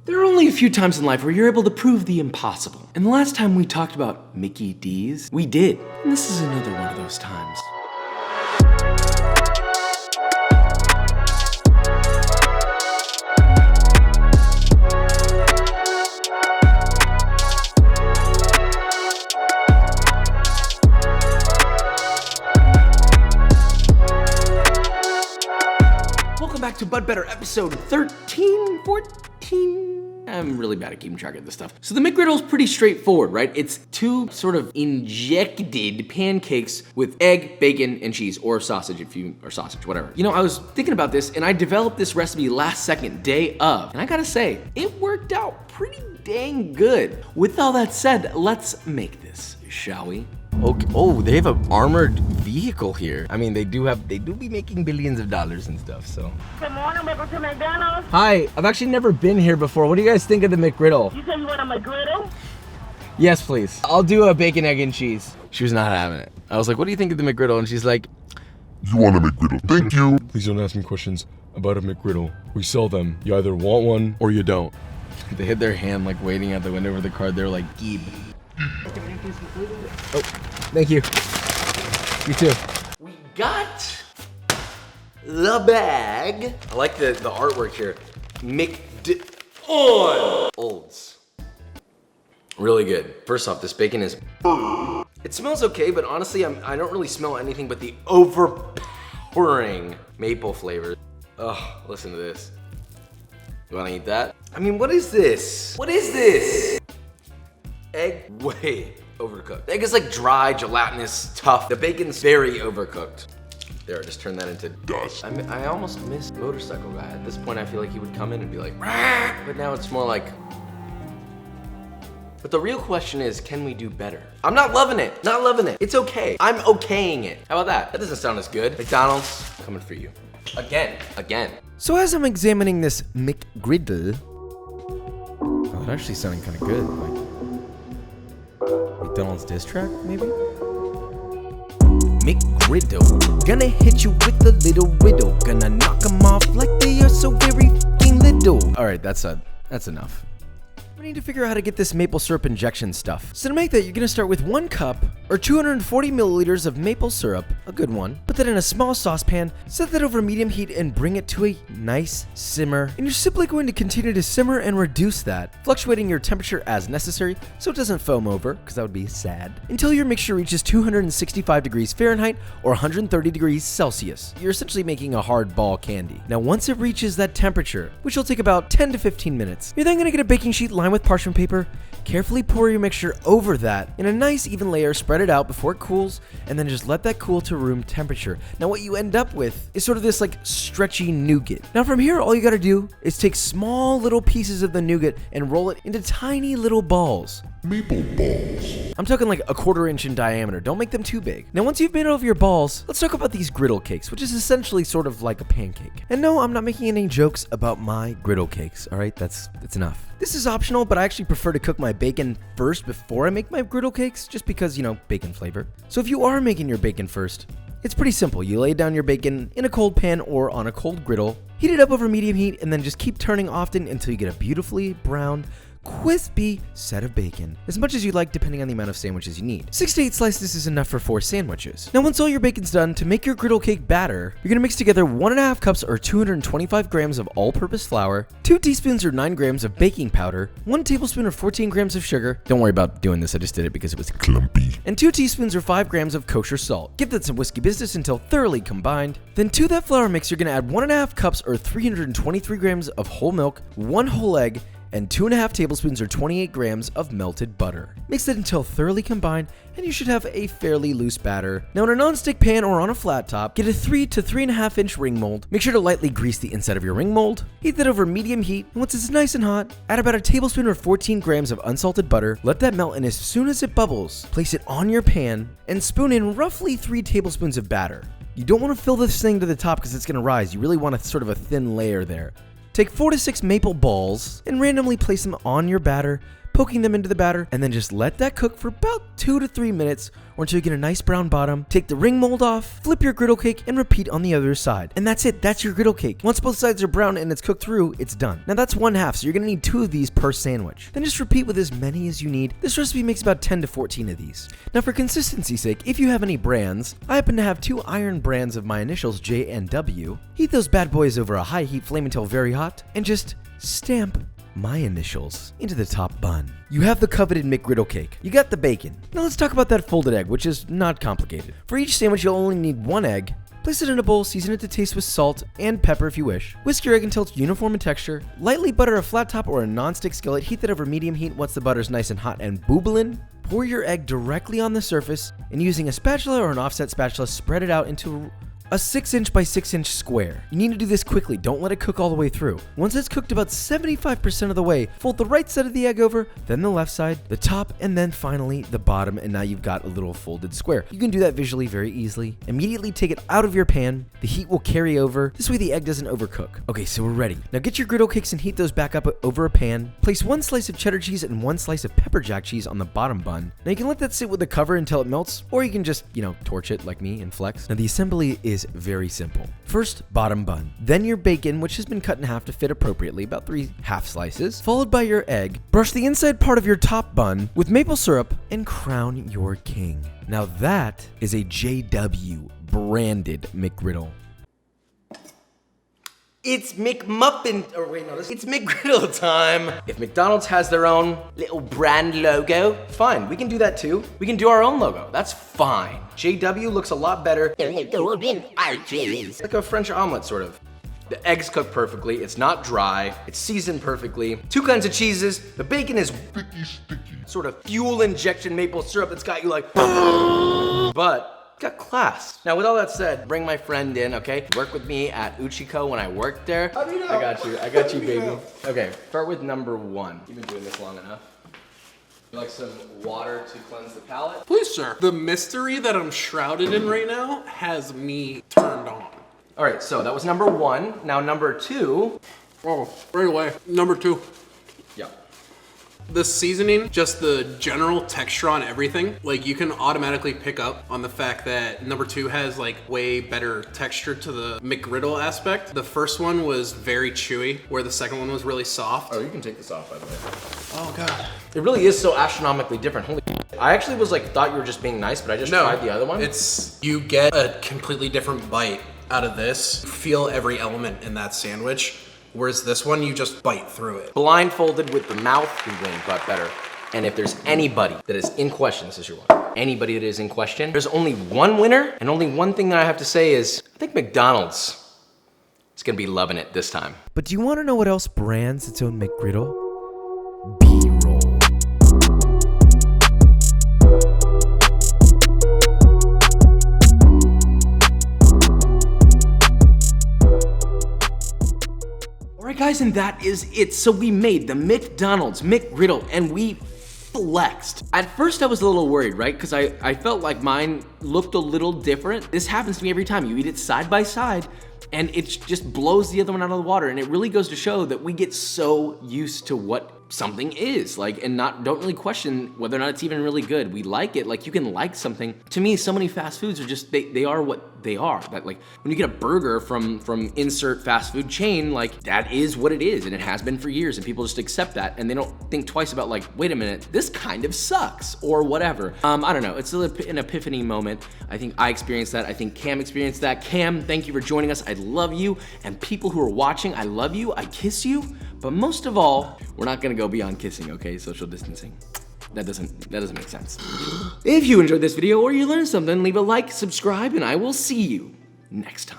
There are only a few times in life where you're able to prove the impossible. And the last time we talked about Mickey D's, we did. And this is another one of those times. Welcome back to Bud Better episode 13, 14. I'm really bad at keeping track of this stuff. So the McGriddle is pretty straightforward, right? It's two sort of injected pancakes with egg, bacon, and cheese, or sausage or sausage, whatever. You know, I was thinking about this and I developed this recipe last second, day of. And I gotta say, it worked out pretty dang good. With all that said, let's make this, shall we? Okay. Oh, they have an armored vehicle here. I mean, they do be making billions of dollars and stuff, so. Good morning, welcome to McDonald's. Hi, I've actually never been here before. What do you guys think of the McGriddle? You said you want a McGriddle? Yes, please. I'll do a bacon, egg, and cheese. She was not having it. I was like, what do you think of the McGriddle? And she's like, you want a McGriddle, thank you. Please don't ask me questions about a McGriddle. We sell them. You either want one or you don't. they hid their hand like waiting at the window for the card. They were like, Geeb. Oh, thank you. You too. We got the bag. I like the artwork here. Olds. Really good. First off, this bacon is. It smells okay, but honestly, I don't really smell anything but the overpowering maple flavor. Oh, listen to this. You wanna eat that? I mean, what is this? What is this? Egg, way overcooked. Egg is like dry, gelatinous, tough. The bacon's very overcooked. There, just turn that into dust. I almost miss Motorcycle Guy. At this point, I feel like he would come in and be like, rah! But now it's more like. But the real question is, can we do better? I'm not loving it, not loving it. It's okay, I'm okaying it. How about that? That doesn't sound as good. McDonald's, coming for you. Again. So as I'm examining this McGriddle, oh, it's actually sounding kind of good. Like McDonald's diss track, maybe? McGriddle, gonna hit you with a little riddle. Gonna knock them off like they are so very fucking little. All right, that's enough. We need to figure out how to get this maple syrup injection stuff. So to make that, you're gonna start with 1 cup or 240 milliliters of maple syrup, a good one. Put that in a small saucepan, set that over medium heat and bring it to a nice simmer. And you're simply going to continue to simmer and reduce that, fluctuating your temperature as necessary so it doesn't foam over, because that would be sad, until your mixture reaches 265 degrees Fahrenheit or 130 degrees Celsius. You're essentially making a hard ball candy. Now once it reaches that temperature, which will take about 10 to 15 minutes, you're then gonna get a baking sheet lined with parchment paper, carefully pour your mixture over that in a nice even layer, spread it out before it cools, and then just let that cool to room temperature. Now what you end up with is sort of this like stretchy nougat. Now from here, all you gotta do is take small little pieces of the nougat and roll it into tiny little balls. Maple balls. I'm talking like a 1/4 inch in diameter. Don't make them too big. Now once you've made all of your balls, let's talk about these griddle cakes, which is essentially sort of like a pancake. And no, I'm not making any jokes about my griddle cakes, all right? That's enough. This is optional, but I actually prefer to cook my bacon first before I make my griddle cakes, just because, you know, bacon flavor. So if you are making your bacon first, it's pretty simple. You lay down your bacon in a cold pan or on a cold griddle, heat it up over medium heat, and then just keep turning often until you get a beautifully browned, crispy set of bacon, as much as you like depending on the amount of sandwiches you need. 6 to 8 slices is enough for 4 sandwiches. Now once all your bacon's done, to make your griddle cake batter, you're gonna mix together 1.5 cups or 225 grams of all-purpose flour, 2 teaspoons or 9 grams of baking powder, 1 tablespoon or 14 grams of sugar, don't worry about doing this, I just did it because it was Clumpy. and 2 teaspoons or 5 grams of kosher salt. Give that some whiskey business until thoroughly combined. Then to that flour mix, you're gonna add 1.5 cups or 323 grams of whole milk, 1 whole egg, and 2.5 tablespoons or 28 grams of melted butter. Mix it until thoroughly combined, and you should have a fairly loose batter. Now in a non-stick pan or on a flat top, get a 3 to 3.5 inch ring mold. Make sure to lightly grease the inside of your ring mold. Heat that over medium heat, and once it's nice and hot, add about a tablespoon or 14 grams of unsalted butter. Let that melt, and as soon as it bubbles, place it on your pan and spoon in roughly 3 tablespoons of batter. You don't want to fill this thing to the top because it's going to rise. You really want a sort of a thin layer there. Take 4 to 6 maple balls and randomly place them on your batter, poking them into the batter, and then just let that cook for about 2 to 3 minutes or until you get a nice brown bottom. Take the ring mold off, flip your griddle cake, and repeat on the other side. And that's it, that's your griddle cake. Once both sides are brown and it's cooked through, it's done. Now that's 1/2, so you're gonna need 2 of these per sandwich. Then just repeat with as many as you need. This recipe makes about 10 to 14 of these. Now for consistency's sake, if you have any brands, I happen to have 2 iron brands of my initials, J and W. Heat those bad boys over a high heat flame until very hot, and just stamp my initials into the top bun. You have the coveted McGriddle cake. You got the bacon. Now let's talk about that folded egg, which is not complicated. For each sandwich, you'll only need 1 egg. Place it in a bowl, season it to taste with salt and pepper if you wish. Whisk your egg until it's uniform in texture. Lightly butter a flat top or a non-stick skillet. Heat that over medium heat once the butter's nice and hot and bubbling. Pour your egg directly on the surface, and using a spatula or an offset spatula, spread it out into a 6-inch by 6-inch square. You need to do this quickly, don't let it cook all the way through. Once it's cooked about 75% of the way, fold the right side of the egg over, then the left side, the top, and then finally the bottom, and now you've got a little folded square. You can do that visually very easily. Immediately take it out of your pan. The heat will carry over. This way the egg doesn't overcook. Okay, so we're ready. Now get your griddle cakes and heat those back up over a pan. Place 1 slice of cheddar cheese and 1 slice of pepper jack cheese on the bottom bun. Now you can let that sit with the cover until it melts, or you can just, torch it like me and flex. Now the assembly is very simple. First, bottom bun. Then your bacon, which has been cut in half to fit appropriately, about 3 half slices, followed by your egg. Brush the inside part of your top bun with maple syrup and crown your king. Now that is a JW branded McGriddle. It's McMuffin, it's McGriddle time. If McDonald's has their own little brand logo, fine, we can do that too. We can do our own logo, that's fine. JW looks a lot better. It's like a French omelet, sort of. The eggs cook perfectly, it's not dry, it's seasoned perfectly. 2 kinds of cheeses, the bacon is sticky. Sort of fuel injection maple syrup that's got you like, but got class. Now with all that said, bring my friend in, okay? Work with me at Uchiko when I worked there. I got you, baby. Okay, start with number 1. You've been doing this long enough. You like some water to cleanse the palate? Please, sir. The mystery that I'm shrouded in right now has me turned on. All right, so that was number 1. Now number 2. Oh, right away. Number 2. Yeah. The seasoning, just the general texture on everything, like you can automatically pick up on the fact that number 2 has like way better texture to the McGriddle aspect. The first one was very chewy, where the second one was really soft. Oh, you can take this off, by the way. Oh God. It really is so astronomically different. Holy I actually was like, thought you were just being nice, but I just tried the other one. You get a completely different bite out of this. Feel every element in that sandwich. Whereas this one, you just bite through it. Blindfolded with the mouth, you win, but better. And if there's anybody that is in question, this is your one. Anybody that is in question, there's only one winner, and only one thing that I have to say is, I think McDonald's is gonna be loving it this time. But do you want to know what else brands its own McGriddle? B-roll. Alright guys, and that is it. So we made the McDonald's McGriddle and we flexed. At first I was a little worried, right? Because I felt like mine looked a little different. This happens to me every time. You eat it side by side and it just blows the other one out of the water. And it really goes to show that we get so used to what something is, like, and don't really question whether or not it's even really good. We like it. Like, you can like something. To me, so many fast foods are just, they are what they are. That, like, when you get a burger from insert fast food chain, like, that is what it is, and it has been for years, and people just accept that, and they don't think twice about, like, wait a minute, this kind of sucks, or whatever. I don't know, it's an epiphany moment. I think I experienced that. I think Cam experienced that. Cam, thank you for joining us. I love you, and people who are watching, I love you. I kiss you. But most of all, we're not gonna go beyond kissing, okay? Social distancing. That doesn't make sense. If you enjoyed this video or you learned something, leave a like, subscribe, and I will see you next time.